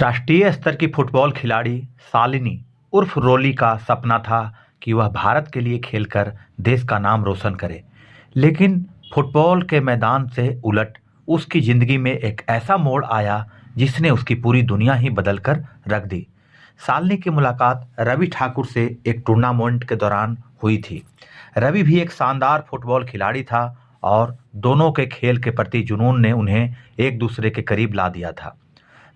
राष्ट्रीय स्तर की फुटबॉल खिलाड़ी शालिनी उर्फ रोली का सपना था कि वह भारत के लिए खेलकर देश का नाम रोशन करे। लेकिन फुटबॉल के मैदान से उलट उसकी ज़िंदगी में एक ऐसा मोड़ आया जिसने उसकी पूरी दुनिया ही बदल कर रख दी। शालिनी की मुलाकात रवि ठाकुर से एक टूर्नामेंट के दौरान हुई थी। रवि भी एक शानदार फुटबॉल खिलाड़ी था और दोनों के खेल के प्रति जुनून ने उन्हें एक दूसरे के करीब ला दिया था।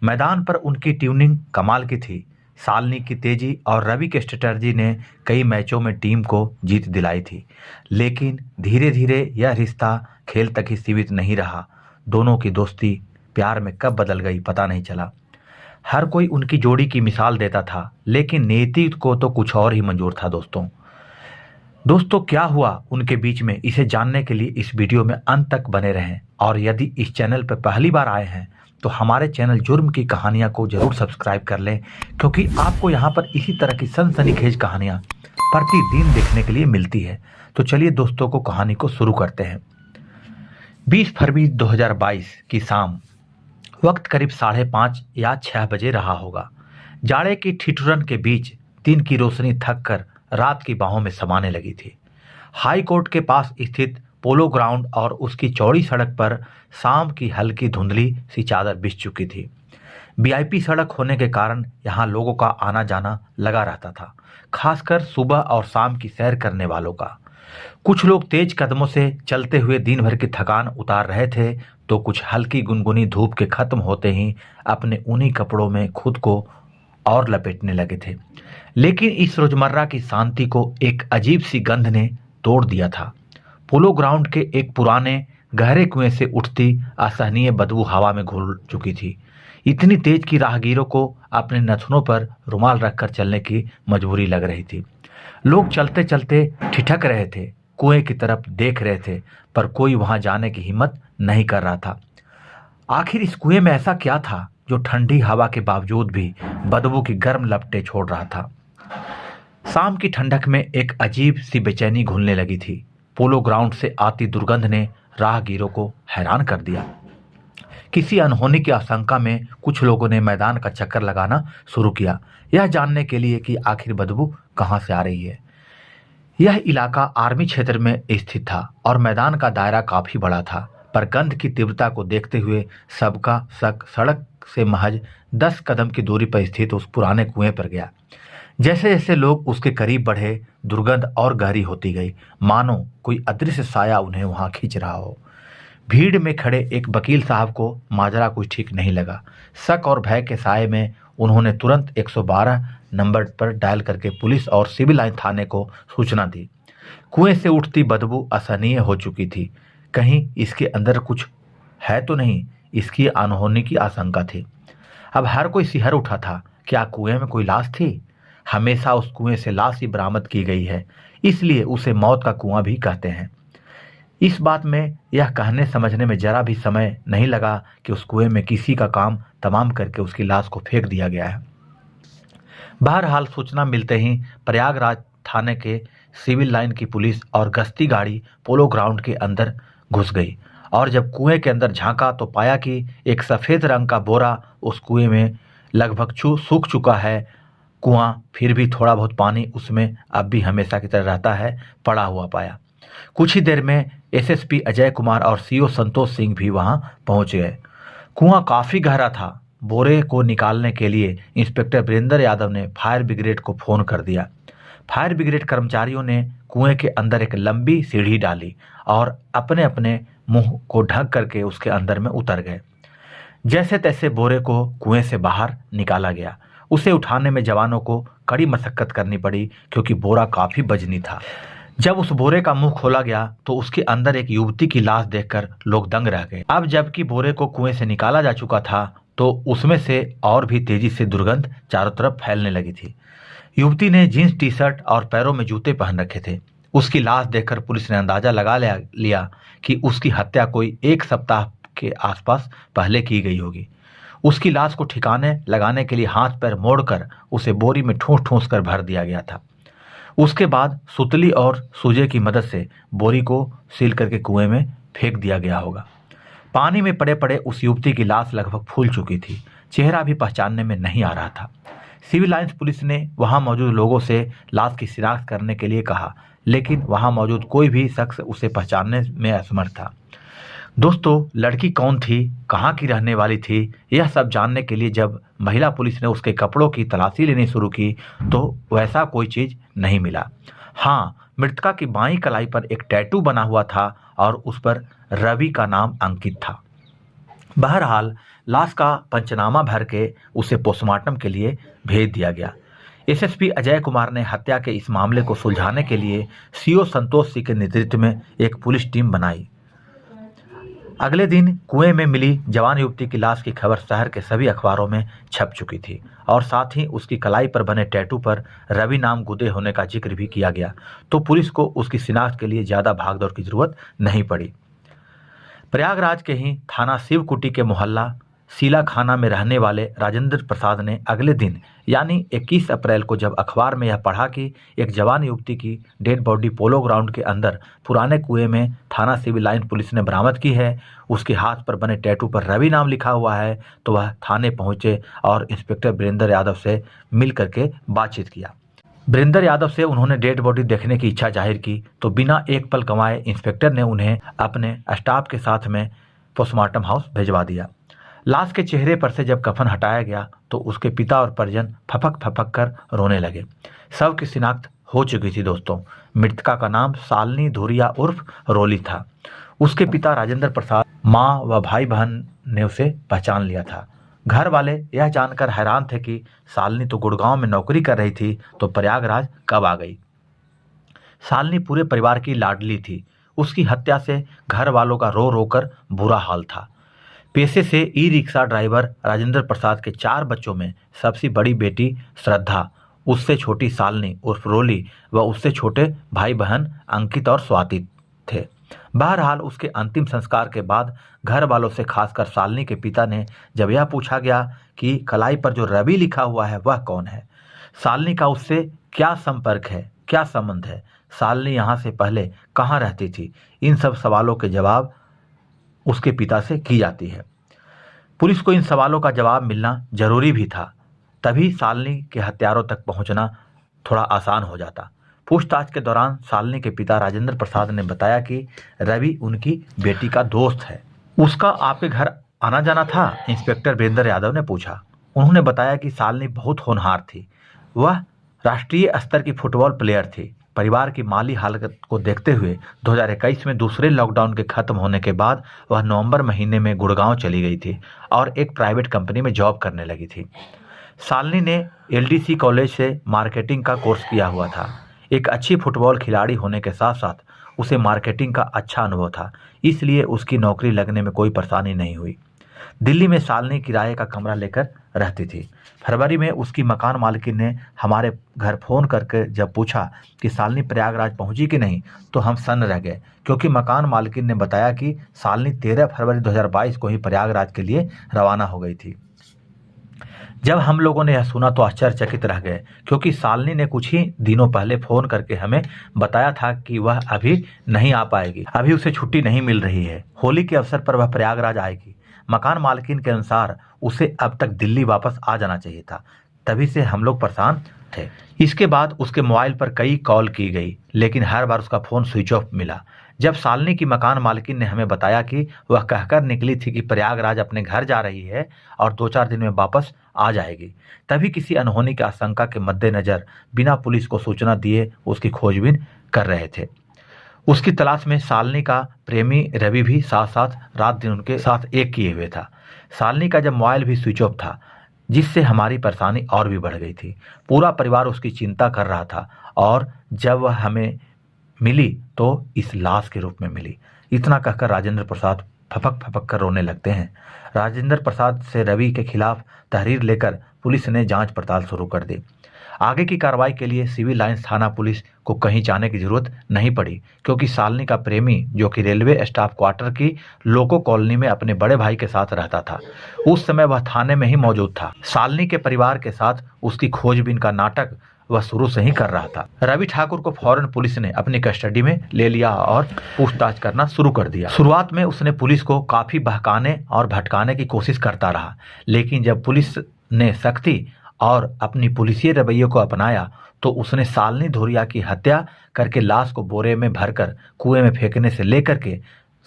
मैदान पर उनकी ट्यूनिंग कमाल की थी। शालिनी की तेजी और रवि के स्ट्रेटजी ने कई मैचों में टीम को जीत दिलाई थी। लेकिन धीरे धीरे यह रिश्ता खेल तक ही सीमित नहीं रहा। दोनों की दोस्ती प्यार में कब बदल गई पता नहीं चला। हर कोई उनकी जोड़ी की मिसाल देता था, लेकिन नियति को तो कुछ और ही मंजूर था। दोस्तों क्या हुआ उनके बीच में, इसे जानने के लिए इस वीडियो में अंत तक बने रहें। और यदि इस चैनल पर पहली बार आए हैं तो हमारे चैनल जुर्म की कहानियां को जरूर सब्सक्राइब कर लें, क्योंकि आपको यहां पर इसी तरह की सनसनीखेज कहानियां प्रतिदिन देखने के लिए मिलती है। तो चलिए दोस्तों को कहानी को शुरू करते हैं। 20 फरवरी 2022 की शाम, वक्त करीब 5:30 या 6 बजे रहा होगा। जाड़े की ठिठुरन के बीच दिन की रोशनी थक कर रात की बाहों में समाने लगी थी। हाई कोर्ट के पास स्थित पोलो ग्राउंड और उसकी चौड़ी सड़क पर शाम की हल्की धुंधली सी चादर बिछ चुकी थी। वीआईपी सड़क होने के कारण यहाँ लोगों का आना जाना लगा रहता था, खासकर सुबह और शाम की सैर करने वालों का। कुछ लोग तेज कदमों से चलते हुए दिन भर की थकान उतार रहे थे, तो कुछ हल्की गुनगुनी धूप के खत्म होते ही अपने ऊनी कपड़ों में खुद को और लपेटने लगे थे। लेकिन इस रोजमर्रा की शांति को एक अजीब सी गंध ने तोड़ दिया था। पोलो ग्राउंड के एक पुराने गहरे कुएं से उठती असहनीय बदबू हवा में घुल चुकी थी। इतनी तेज कि राहगीरों को अपने नथनों पर रुमाल रखकर चलने की मजबूरी लग रही थी। लोग चलते चलते ठिठक रहे थे, कुएं की तरफ देख रहे थे, पर कोई वहां जाने की हिम्मत नहीं कर रहा था। आखिर इस कुएं में ऐसा क्या था जो ठंडी हवा के बावजूद भी बदबू की गर्म लपटें छोड़ रहा था। शाम की ठंडक में एक अजीब सी बेचैनी घुलने लगी थी। पोलो ग्राउंड से आती दुर्गंध ने राहगीरों को हैरान कर दिया। किसी अनहोनी की आशंका में कुछ लोगों ने मैदान का चक्कर लगाना शुरू किया, यह जानने के लिए कि आखिर बदबू कहां से आ रही है। यह इलाका आर्मी क्षेत्र में स्थित था और मैदान का दायरा काफी बड़ा था, पर गंध की तीव्रता को देखते हुए सबका शक सड़क से महज 10 कदम की दूरी पर स्थित उस पुराने कुएं पर गया। जैसे जैसे लोग उसके करीब बढ़े, दुर्गंध और गहरी होती गई, मानो कोई अदृश्य साया उन्हें वहां खींच रहा हो। भीड़ में खड़े एक वकील साहब को माजरा कुछ ठीक नहीं लगा। शक और भय के साए में उन्होंने तुरंत 112 नंबर पर डायल करके पुलिस और सिविल लाइन थाने को सूचना दी। कुएं से उठती बदबू असहनीय हो चुकी थी। कहीं इसके अंदर कुछ है तो नहीं, इसकी अनहोनी की आशंका थी। अब हर कोई सिहर उठा था। क्या कुएं में कोई लाश थी? हमेशा उस कुएं से लाश ही बरामद की गई है, इसलिए उसे मौत का कुआं भी कहते हैं। इस बात में यह कहने समझने में जरा भी समय नहीं लगा कि उस कुएं में किसी का काम तमाम करके उसकी लाश को फेंक दिया गया है। बहरहाल सूचना मिलते ही प्रयागराज थाने के सिविल लाइन की पुलिस और गश्ती गाड़ी पोलो ग्राउंड के अंदर घुस गई, और जब कुएं के अंदर झांका तो पाया कि एक सफ़ेद रंग का बोरा उस कुएं में लगभग सूख चुका है। कुआं फिर भी थोड़ा बहुत पानी उसमें अब भी हमेशा की तरह रहता है, पड़ा हुआ पाया। कुछ ही देर में एसएसपी अजय कुमार और सीओ संतोष सिंह भी वहां पहुंच गए। कुआं काफ़ी गहरा था। बोरे को निकालने के लिए इंस्पेक्टर वीरेंद्र यादव ने फायर ब्रिगेड को फ़ोन कर दिया। फायर ब्रिगेड कर्मचारियों ने कुएं के अंदर एक लंबी सीढ़ी डाली और अपने अपने मुंह को ढक करके उसके अंदर में उतर गए। जैसे तैसे बोरे को कुएं से बाहर निकाला गया। उसे उठाने में जवानों को कड़ी मशक्कत करनी पड़ी, क्योंकि बोरा काफ़ी वजनी था। जब उस बोरे का मुंह खोला गया तो उसके अंदर एक युवती की लाश देखकर लोग दंग रह गए। अब जबकि बोरे को कुएं से निकाला जा चुका था तो उसमें से और भी तेजी से दुर्गंध चारों तरफ फैलने लगी थी। युवती ने जींस टी शर्ट और पैरों में जूते पहन रखे थे। उसकी लाश देखकर पुलिस ने अंदाजा लगा लिया कि उसकी हत्या कोई 1 सप्ताह के आसपास पहले की गई होगी। उसकी लाश को ठिकाने लगाने के लिए हाथ पैर मोड़कर उसे बोरी में ठूंस ठूंस कर भर दिया गया था। उसके बाद सुतली और सूजे की मदद से बोरी को सील करके कुएं में फेंक दिया गया होगा। पानी में पड़े पड़े उस युवती की लाश लगभग फूल चुकी थी। चेहरा भी पहचानने में नहीं आ रहा था। सिविल लाइंस पुलिस ने वहां मौजूद लोगों से लाश की शिनाख्त करने के लिए कहा, लेकिन वहां मौजूद कोई भी शख्स उसे पहचानने में असमर्थ था। दोस्तों, लड़की कौन थी, कहाँ की रहने वाली थी, यह सब जानने के लिए जब महिला पुलिस ने उसके कपड़ों की तलाशी लेनी शुरू की तो वैसा कोई चीज़ नहीं मिला। हाँ, मृतका की बाईं कलाई पर एक टैटू बना हुआ था और उस पर रवि का नाम अंकित था। बहरहाल लाश का पंचनामा भर के उसे पोस्टमार्टम के लिए भेज दिया गया। एसएसपी अजय कुमार ने हत्या के इस मामले को सुलझाने के लिए सीओ संतोष सिंह के नेतृत्व में एक पुलिस टीम बनाई। अगले दिन कुएं में मिली जवान युवती की लाश की खबर शहर के सभी अखबारों में छप चुकी थी और साथ ही उसकी कलाई पर बने टैटू पर रवि नाम गुदे होने का जिक्र भी किया गया, तो पुलिस को उसकी शिनाख्त के लिए ज़्यादा भागदौड़ की जरूरत नहीं पड़ी। प्रयागराज के ही थाना शिवकुटी के मोहल्ला सीला खाना में रहने वाले राजेंद्र प्रसाद ने अगले दिन यानी 21 अप्रैल को जब अखबार में यह पढ़ा कि एक जवान युवती की डेड बॉडी पोलो ग्राउंड के अंदर पुराने कुएं में थाना सिविल लाइन पुलिस ने बरामद की है, उसके हाथ पर बने टैटू पर रवि नाम लिखा हुआ है, तो वह थाने पहुंचे और इंस्पेक्टर वीरेंद्र यादव से मिल करके बातचीत किया। वीरेंद्र यादव से उन्होंने डेड बॉडी देखने की इच्छा जाहिर की, तो बिना एक पल गंवाए इंस्पेक्टर ने उन्हें अपने स्टाफ के साथ में पोस्टमार्टम हाउस भिजवा दिया। लाश के चेहरे पर से जब कफन हटाया गया तो उसके पिता और परिजन फपक फपक कर रोने लगे। शव की शिनाख्त हो चुकी थी। दोस्तों, मृतका का नाम शालिनी धुरिया उर्फ रोली था। उसके पिता राजेंद्र प्रसाद, माँ व भाई बहन ने उसे पहचान लिया था। घर वाले यह जानकर हैरान थे कि शालिनी तो गुड़गांव में नौकरी कर रही थी, तो प्रयागराज कब आ गई। शालिनी पूरे परिवार की लाडली थी। उसकी हत्या से घर वालों का रो रो कर बुरा हाल था। पेशे से e rickshaw driver Rajendra Prasad के 4 बच्चों में सबसे बड़ी बेटी श्रद्धा, उससे छोटी शालिनी उर्फ रोली व उससे छोटे भाई बहन अंकित और स्वाति थे। बहरहाल उसके अंतिम संस्कार के बाद घर वालों से खासकर शालिनी के पिता ने जब यह पूछा गया कि कलाई पर जो रवि लिखा हुआ है वह कौन है, शालिनी का उससे क्या संपर्क है, क्या संबंध है, शालिनी यहाँ से पहले कहाँ रहती थी, इन सब सवालों के जवाब उसके पिता से की जाती है। पुलिस को इन सवालों का जवाब मिलना जरूरी भी था, तभी शालिनी के हत्यारों तक पहुंचना थोड़ा आसान हो जाता। पूछताछ के दौरान शालिनी के पिता राजेंद्र प्रसाद ने बताया कि रवि उनकी बेटी का दोस्त है। उसका आपके घर आना जाना था? इंस्पेक्टर वीरेंद्र यादव ने पूछा। उन्होंने बताया कि शालिनी बहुत होनहार थी। वह राष्ट्रीय स्तर की फुटबॉल प्लेयर थी। परिवार की माली हालत को देखते हुए 2021 में दूसरे लॉकडाउन के खत्म होने के बाद वह नवंबर महीने में गुड़गांव चली गई थी और एक प्राइवेट कंपनी में जॉब करने लगी थी। शालिनी ने एलडीसी कॉलेज से मार्केटिंग का कोर्स किया हुआ था। एक अच्छी फुटबॉल खिलाड़ी होने के साथ साथ उसे मार्केटिंग का अच्छा अनुभव था, इसलिए उसकी नौकरी लगने में कोई परेशानी नहीं हुई। दिल्ली में शालिनी किराए का कमरा लेकर रहती थी। फरवरी में उसकी मकान मालकिन ने हमारे घर फ़ोन करके जब पूछा कि शालिनी प्रयागराज पहुंची कि नहीं, तो हम सन्न रह गए, क्योंकि मकान मालकिन ने बताया कि शालिनी 13 फरवरी 2022 को ही प्रयागराज के लिए रवाना हो गई थी। जब हम लोगों ने यह सुना तो आश्चर्यचकित रह गए, क्योंकि शालिनी ने कुछ ही दिनों पहले फ़ोन करके हमें बताया था कि वह अभी नहीं आ पाएगी, अभी उसे छुट्टी नहीं मिल रही है, होली के अवसर पर वह प्रयागराज आएगी। मकान मालकिन के अनुसार उसे अब तक दिल्ली वापस आ जाना चाहिए था, तभी से हम लोग परेशान थे। इसके बाद उसके मोबाइल पर कई कॉल की गई, लेकिन हर बार उसका फ़ोन स्विच ऑफ मिला। जब शालिनी की मकान मालकिन ने हमें बताया कि वह कहकर निकली थी कि प्रयागराज अपने घर जा रही है और 2-4 दिन में वापस आ जाएगी, तभी किसी अनहोनी की आशंका के मद्देनज़र बिना पुलिस को सूचना दिए उसकी खोजबीन कर रहे थे। उसकी तलाश में शालिनी का प्रेमी रवि भी साथ साथ रात दिन उनके साथ एक किए हुए था। शालिनी का जब मोबाइल भी स्विच ऑफ था, जिससे हमारी परेशानी और भी बढ़ गई थी। पूरा परिवार उसकी चिंता कर रहा था और जब वह हमें मिली तो इस लाश के रूप में मिली। इतना कहकर राजेंद्र प्रसाद फपक फपक कर रोने लगते हैं। राजेंद्र प्रसाद से रवि के खिलाफ तहरीर लेकर पुलिस ने जांच पड़ताल शुरू कर दी। आगे की कार्रवाई के लिए सिविल लाइंस थाना पुलिस को कहीं जाने की जरूरत नहीं पड़ी, क्योंकि शालिनी का प्रेमी, जो कि रेलवे स्टाफ क्वार्टर की लोको कॉलोनी में अपने बड़े भाई के साथ रहता था, उस समय वह थाने में ही मौजूद था। शालिनी के परिवार के साथ उसकी खोजबीन का नाटक वह शुरू से ही कर रहा था। रवि ठाकुर को फौरन पुलिस ने अपनी कस्टडी में ले लिया और पूछताछ करना शुरू कर दिया। शुरुआत में उसने पुलिस को काफी बहकाने और भटकाने की कोशिश करता रहा, लेकिन जब पुलिस ने सख्ती और अपनी पुलिसिय रवैये को अपनाया तो उसने शालिनी धुरिया की हत्या करके लाश को बोरे में भरकर कुएं में फेंकने से लेकर के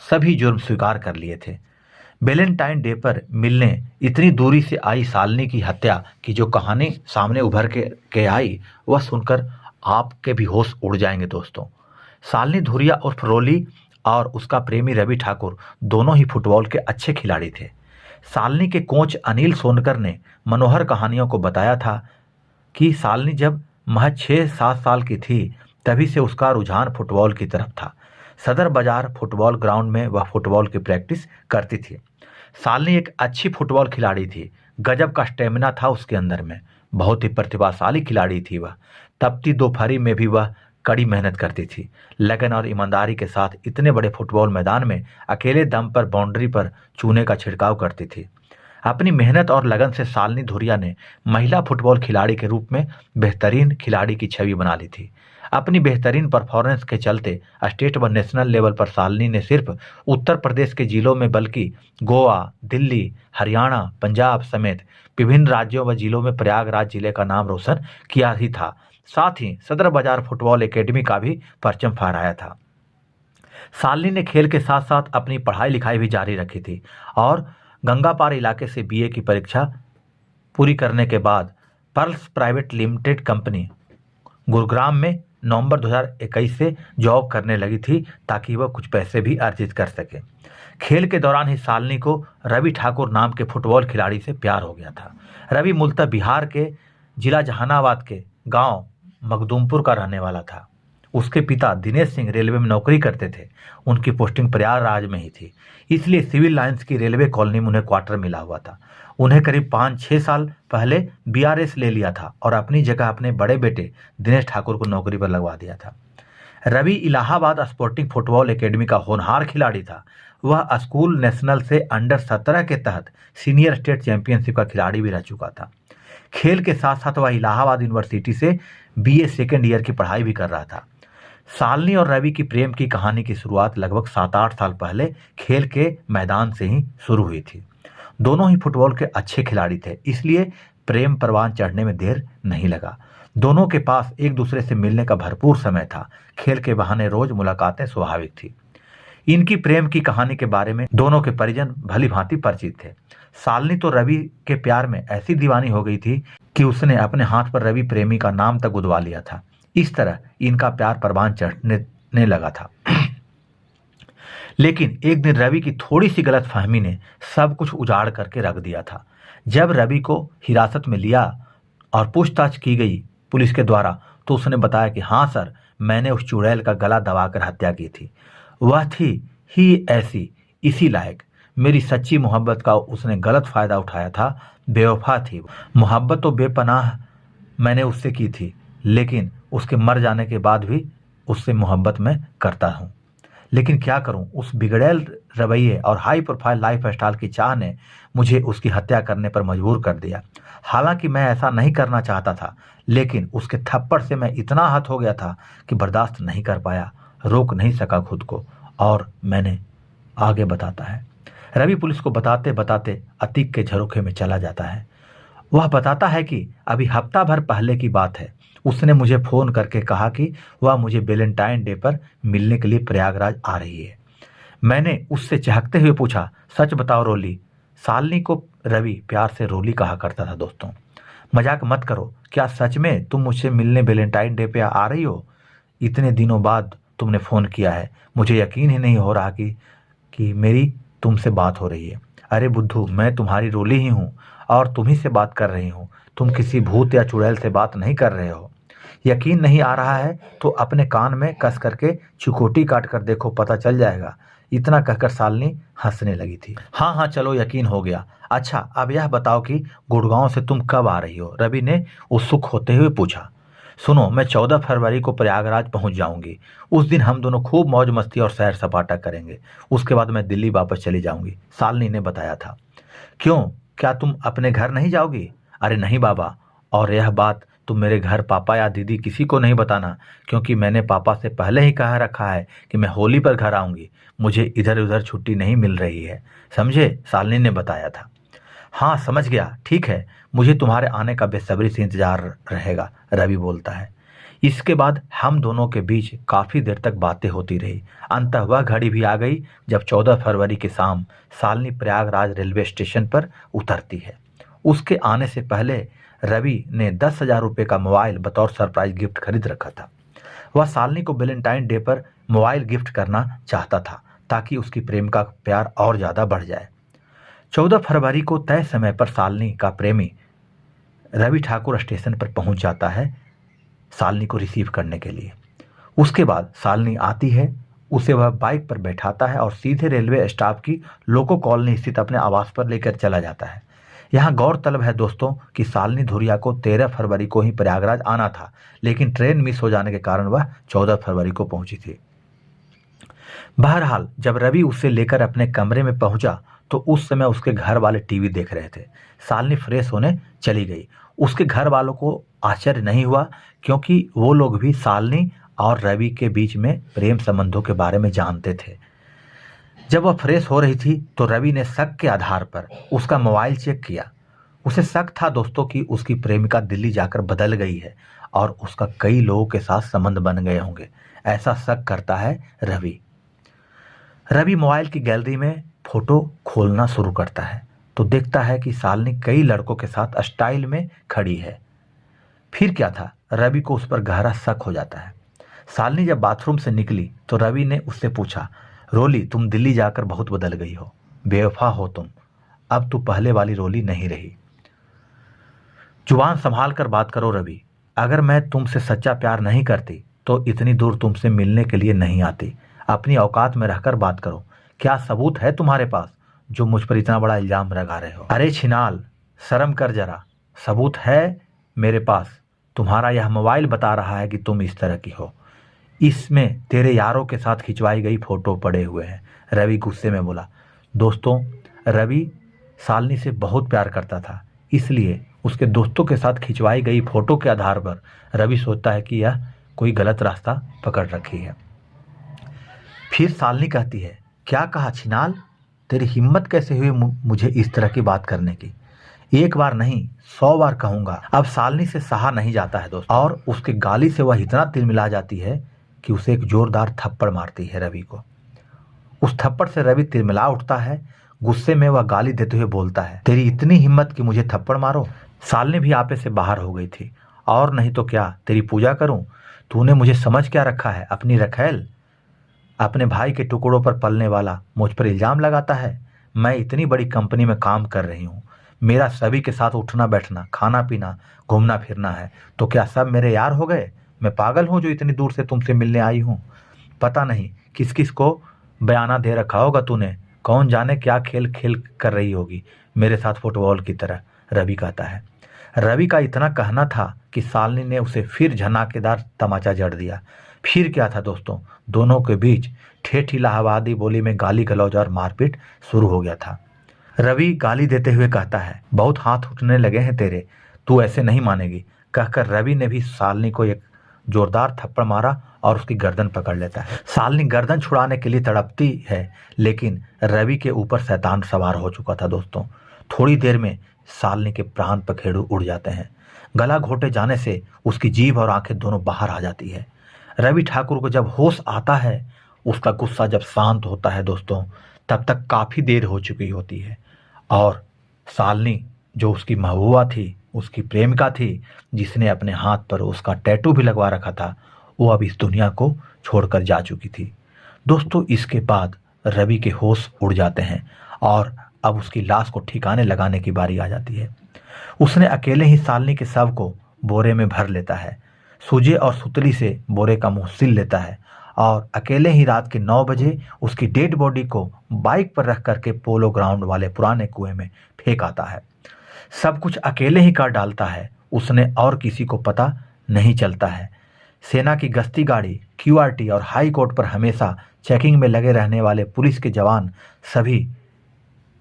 सभी जुर्म स्वीकार कर लिए थे। वैलेंटाइन डे पर मिलने इतनी दूरी से आई शालिनी की हत्या की जो कहानी सामने उभर के आई, वह सुनकर आपके भी होश उड़ जाएंगे दोस्तों। शालिनी धुरिया उर्फ रोली और उसका प्रेमी रवि ठाकुर दोनों ही फुटबॉल के अच्छे खिलाड़ी थे। शालिनी के कोच अनिल सोनकर ने मनोहर कहानियों को बताया था कि शालिनी जब महज 6-7 साल की थी तभी से उसका रुझान फुटबॉल की तरफ था। सदर बाजार फुटबॉल ग्राउंड में वह फुटबॉल की प्रैक्टिस करती थी। शालिनी एक अच्छी फुटबॉल खिलाड़ी थी। गजब का स्टेमिना था उसके अंदर में। बहुत ही प्रतिभाशाली खिलाड़ी थी वह। तपती दोपहरी में भी वह कड़ी मेहनत करती थी। लगन और ईमानदारी के साथ इतने बड़े फुटबॉल मैदान में अकेले दम पर बाउंड्री पर चूने का छिड़काव करती थी। अपनी मेहनत और लगन से शालिनी धुरिया ने महिला फुटबॉल खिलाड़ी के रूप में बेहतरीन खिलाड़ी की छवि बना ली थी। अपनी बेहतरीन परफॉर्मेंस के चलते स्टेट व नेशनल लेवल पर शालिनी ने सिर्फ उत्तर प्रदेश के जिलों में बल्कि गोवा, दिल्ली, हरियाणा, पंजाब समेत विभिन्न राज्यों व जिलों में प्रयागराज जिले का नाम रोशन किया ही था। साथ ही सदर बाजार फुटबॉल एकेडमी का भी परचम फहराया था। शालिनी ने खेल के साथ साथ अपनी पढ़ाई लिखाई भी जारी रखी थी और गंगापार इलाके से बीए की परीक्षा पूरी करने के बाद pearls private limited company Gurugram में नवंबर 2021 से जॉब करने लगी थी ताकि वह कुछ पैसे भी अर्जित कर सके। खेल के दौरान ही शालिनी को रवि ठाकुर नाम के फुटबॉल खिलाड़ी से प्यार हो गया था। रवि मूलतः बिहार के जिला जहानाबाद के गांव मखदूमपुर का रहने वाला था। उसके पिता दिनेश सिंह रेलवे में नौकरी करते थे। उनकी पोस्टिंग प्रयागराज में ही थी, इसलिए सिविल लाइंस की रेलवे कॉलोनी में उन्हें क्वार्टर मिला हुआ था। उन्हें करीब 5-6 साल पहले बीआरएस ले लिया था और अपनी जगह अपने बड़े बेटे दिनेश ठाकुर को नौकरी पर लगवा दिया था। Ravi Allahabad sporting football academy का होनहार खिलाड़ी था। वह स्कूल नेशनल से अंडर 17 के तहत सीनियर स्टेट चैंपियनशिप का खिलाड़ी भी रह चुका था। खेल के साथ साथ वह इलाहाबाद यूनिवर्सिटी से बीए सेकेंड ईयर की पढ़ाई भी कर रहा था। शालिनी और रवि की प्रेम की कहानी की शुरुआत लगभग 7-8 साल पहले खेल के मैदान से ही शुरू हुई थी। दोनों ही फुटबॉल के अच्छे खिलाड़ी थे, इसलिए प्रेम परवान चढ़ने में देर नहीं लगा। दोनों के पास एक दूसरे से मिलने का भरपूर समय था। खेल के बहाने रोज मुलाकातें स्वाभाविक थी। इनकी प्रेम की कहानी के बारे में दोनों के परिजन भली भांति परिचित थे। शालिनी तो रवि के प्यार में ऐसी दीवानी हो गई थी कि उसने अपने हाथ पर रवि प्रेमी का नाम तक उदवा लिया था। इस तरह इनका प्यार परवान चढ़ने लगा था। लेकिन एक दिन रवि की थोड़ी सी गलतफहमी ने सब कुछ उजाड़ करके रख दिया था। जब रवि को हिरासत में लिया और पूछताछ की गई पुलिस के द्वारा, तो उसने बताया कि हाँ सर, मैंने उस चुड़ैल का गला दबाकर हत्या की थी। वह थी ही ऐसी, इसी लायक। मेरी सच्ची मोहब्बत का उसने गलत फायदा उठाया था। बेवफा थी। मोहब्बत तो बेपनाह मैंने उससे की थी, लेकिन उसके मर जाने के बाद भी उससे मोहब्बत मैं करता हूँ। लेकिन क्या करूं, उस बिगड़ैल रवैये और हाई प्रोफाइल लाइफ स्टाइल की चाह ने मुझे उसकी हत्या करने पर मजबूर कर दिया। हालांकि मैं ऐसा नहीं करना चाहता था, लेकिन उसके थप्पड़ से मैं इतना आहत हो गया था कि बर्दाश्त नहीं कर पाया, रोक नहीं सका खुद को। और मैंने आगे बताता है। रवि पुलिस को बताते बताते अतीक के झरोखे में चला जाता है। वह बताता है कि अभी हफ्ता भर पहले की बात है। उसने मुझे फ़ोन करके कहा कि वह मुझे वैलेंटाइन डे पर मिलने के लिए प्रयागराज आ रही है। मैंने उससे चहकते हुए पूछा, सच बताओ रोली? शालिनी को रवि प्यार से रोली कहा करता था दोस्तों। मजाक मत करो, क्या सच में तुम मुझसे मिलने वैलेंटाइन डे पे आ रही हो? इतने दिनों बाद तुमने फ़ोन किया है, मुझे यकीन ही नहीं हो रहा कि मेरी तुमसे बात हो रही है। अरे बुद्धू, मैं तुम्हारी रोली ही हूँ और तुम ही से बात कर रही हूँ। तुम किसी भूत या चुड़ैल से बात नहीं कर रहे हो। यकीन नहीं आ रहा है तो अपने कान में कस करके चिकोटी काट कर देखो, पता चल जाएगा। इतना कहकर शालिनी हंसने लगी थी। हाँ हाँ चलो, यकीन हो गया। अच्छा अब यह बताओ कि गुड़गांव से तुम कब आ रही हो? रवि ने उत्सुक होते हुए पूछा। सुनो, मैं 14 फरवरी को प्रयागराज पहुंच जाऊंगी। उस दिन हम दोनों खूब मौज मस्ती और सैर सपाटा करेंगे। उसके बाद मैं दिल्ली वापस चली जाऊंगी, शालिनी ने बताया था। क्यों, क्या तुम अपने घर नहीं जाओगी? अरे नहीं बाबा, और यह बात तुम मेरे घर पापा या दीदी किसी को नहीं बताना, क्योंकि मैंने पापा से पहले ही कह रखा है कि मैं होली पर घर आऊँगी। मुझे इधर उधर छुट्टी नहीं मिल रही है, समझे, शालिनी ने बताया था। हाँ समझ गया, ठीक है, मुझे तुम्हारे आने का बेसब्री से इंतजार रहेगा, रवि बोलता है। इसके बाद हम दोनों के बीच काफ़ी देर तक बातें होती रही। अंततः वह घड़ी भी आ गई जब 14 फरवरी की शाम शालिनी प्रयागराज रेलवे स्टेशन पर उतरती है। उसके आने से पहले रवि ने 10,000 रुपये का मोबाइल बतौर सरप्राइज गिफ्ट खरीद रखा था। वह शालिनी को वैलेंटाइन डे पर मोबाइल गिफ्ट करना चाहता था ताकि उसकी प्रेमिका का प्यार और ज़्यादा बढ़ जाए। 14 फरवरी को तय समय पर शालिनी का प्रेमी रवि ठाकुर स्टेशन पर पहुंच जाता है शालिनी को रिसीव करने के लिए। उसके बाद शालिनी आती है, उसे वह बाइक पर बैठाता है और सीधे रेलवे स्टाफ की लोको कॉलोनी स्थित अपने आवास पर लेकर चला जाता है। यहाँ गौरतलब है दोस्तों कि शालिनी धुरिया को 13 फरवरी को ही प्रयागराज आना था, लेकिन ट्रेन मिस हो जाने के कारण वह 14 फरवरी को पहुंची थी। बहरहाल जब रवि उसे लेकर अपने कमरे में पहुंचा तो उस समय उसके घर वाले टीवी देख रहे थे। शालिनी फ्रेश होने चली गई। उसके घर वालों को आश्चर्य नहीं हुआ, क्योंकि वो लोग भी शालिनी और रवि के बीच में प्रेम संबंधों के बारे में जानते थे। जब वह फ्रेश हो रही थी तो रवि ने शक के आधार पर उसका मोबाइल चेक किया। उसे शक था दोस्तों कि उसकी प्रेमिका दिल्ली जाकर बदल गई है और उसका कई लोगों के साथ संबंध बन गए होंगे, ऐसा शक करता है रवि। रवि मोबाइल की गैलरी में फोटो खोलना शुरू करता है तो देखता है कि शालिनी कई लड़कों के साथ स्टाइल में खड़ी है। फिर क्या था, रवि को उस पर गहरा शक हो जाता है। शालिनी जब बाथरूम से निकली तो रवि ने उससे पूछा, रोली तुम दिल्ली जाकर बहुत बदल गई हो, बेवफा हो तुम, अब तू पहले वाली रोली नहीं रही। जुबान संभाल कर बात करो रवि, अगर मैं तुमसे सच्चा प्यार नहीं करती तो इतनी दूर तुमसे मिलने के लिए नहीं आती। अपनी औकात में रहकर बात करो। क्या सबूत है तुम्हारे पास जो मुझ पर इतना बड़ा इल्जाम लगा रहे हो? अरे छिनाल, शर्म कर जरा। सबूत है मेरे पास। तुम्हारा यह मोबाइल बता रहा है कि तुम इस तरह की हो। इसमें तेरे यारों के साथ खिंचवाई गई फोटो पड़े हुए हैं, रवि गुस्से में बोला। दोस्तों, रवि शालिनी से बहुत प्यार करता था, इसलिए उसके दोस्तों के साथ खिंचवाई गई फोटो के आधार पर रवि सोचता है कि यह कोई गलत रास्ता पकड़ रखी है। फिर शालिनी कहती है, क्या कहा छिनाल, तेरी हिम्मत कैसे हुई मुझे इस तरह की बात करने की? एक बार नहीं 100 बार कहूंगा। अब शालिनी से सहा नहीं जाता है दोस्त, और उसके गाली से वह इतना तिलमिला जाती है कि उसे एक जोरदार थप्पड़ मारती है रवि को। उस थप्पड़ से रवि तिलमिला उठता है। गुस्से में वह गाली देते हुए बोलता है, तेरी इतनी हिम्मत कि मुझे थप्पड़ मारो? शालिनी भी आपे से बाहर हो गई थी। और नहीं तो क्या, तेरी पूजा करूं? तूने मुझे समझ क्या रखा है, अपनी रखैल? अपने भाई के टुकड़ों पर पलने वाला मुझ पर इल्जाम लगाता है। मैं इतनी बड़ी कंपनी में काम कर रही हूँ, मेरा सभी के साथ उठना बैठना, खाना पीना, घूमना फिरना है, तो क्या सब मेरे यार हो गए? मैं पागल हूँ जो इतनी दूर से तुमसे मिलने आई हूँ? पता नहीं किस किस को बयाना दे रखा होगा तूने, कौन जाने क्या खेल खेल कर रही होगी मेरे साथ फुटबॉल की तरह, रवि कहता है। रवि का इतना कहना था कि शालिनी ने उसे फिर झनाकेदार तमाचा जड़ दिया। फिर क्या था दोस्तों, दोनों के बीच ठेठ इलाहाबादी बोली में गाली गलौज और मारपीट शुरू हो गया था। रवि गाली देते हुए कहता है, बहुत हाथ उठने लगे हैं तेरे, तू ऐसे नहीं मानेगी, कहकर रवि ने भी शालिनी को एक जोरदार थप्पड़ मारा और उसकी गर्दन पकड़ लेता है। शालिनी गर्दन छुड़ाने के लिए तड़पती है, लेकिन रवि के ऊपर शैतान सवार हो चुका था दोस्तों। थोड़ी देर में शालिनी के प्राण पखेरु उड़ जाते हैं। गला घोटे जाने से उसकी जीभ और आंखें दोनों बाहर आ जाती है। रवि ठाकुर को जब होश आता है, उसका गुस्सा जब शांत होता है दोस्तों, तब तक काफ़ी देर हो चुकी होती है और शालिनी जो उसकी महबूबा थी, उसकी प्रेमिका थी, जिसने अपने हाथ पर उसका टैटू भी लगवा रखा था, वो अब इस दुनिया को छोड़कर जा चुकी थी दोस्तों। इसके बाद रवि के होश उड़ जाते हैं और अब उसकी लाश को ठिकाने लगाने की बारी आ जाती है। उसने अकेले ही शालिनी के शव को बोरे में भर लेता है, सूजे और सुतली से बोरे का मुंह सिल लेता है और अकेले ही रात के 9 बजे उसकी डेड बॉडी को बाइक पर रख करके पोलो ग्राउंड वाले पुराने कुएं में फेंक आता है। सब कुछ अकेले ही कर डालता है उसने और किसी को पता नहीं चलता है। सेना की गश्ती गाड़ी, QRT और हाई कोर्ट पर हमेशा चेकिंग में लगे रहने वाले पुलिस के जवान सभी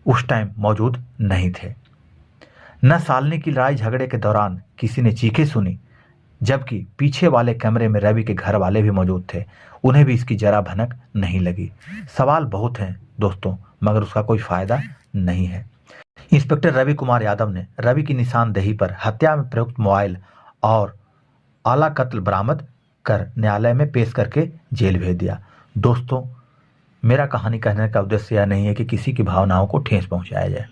उस टाइम मौजूद नहीं थे। न शालिनी की लड़ाई झगड़े के दौरान किसी ने चीखें सुनी, जबकि पीछे वाले कमरे में रवि के घर वाले भी मौजूद थे। उन्हें भी इसकी जरा भनक नहीं लगी। सवाल बहुत हैं दोस्तों, मगर उसका कोई फायदा नहीं है। इंस्पेक्टर रवि कुमार यादव ने रवि की निशानदेही पर हत्या में प्रयुक्त मोबाइल और आला कत्ल बरामद कर न्यायालय में पेश करके जेल भेज दिया। दोस्तों, मेरा कहानी कहने का उद्देश्य यह नहीं है कि किसी की भावनाओं को ठेस पहुंचाया जाए।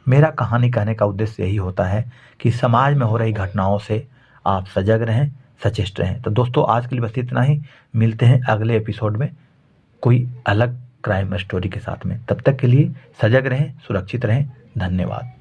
मेरा कहानी कहने का उद्देश्य यही होता है कि समाज में हो रही घटनाओं से आप सजग रहें, सचेत रहें। तो दोस्तों, आज के लिए बस इतना ही। मिलते हैं अगले एपिसोड में कोई अलग क्राइम स्टोरी के साथ में। तब तक के लिए सजग रहें, सुरक्षित रहें। धन्यवाद।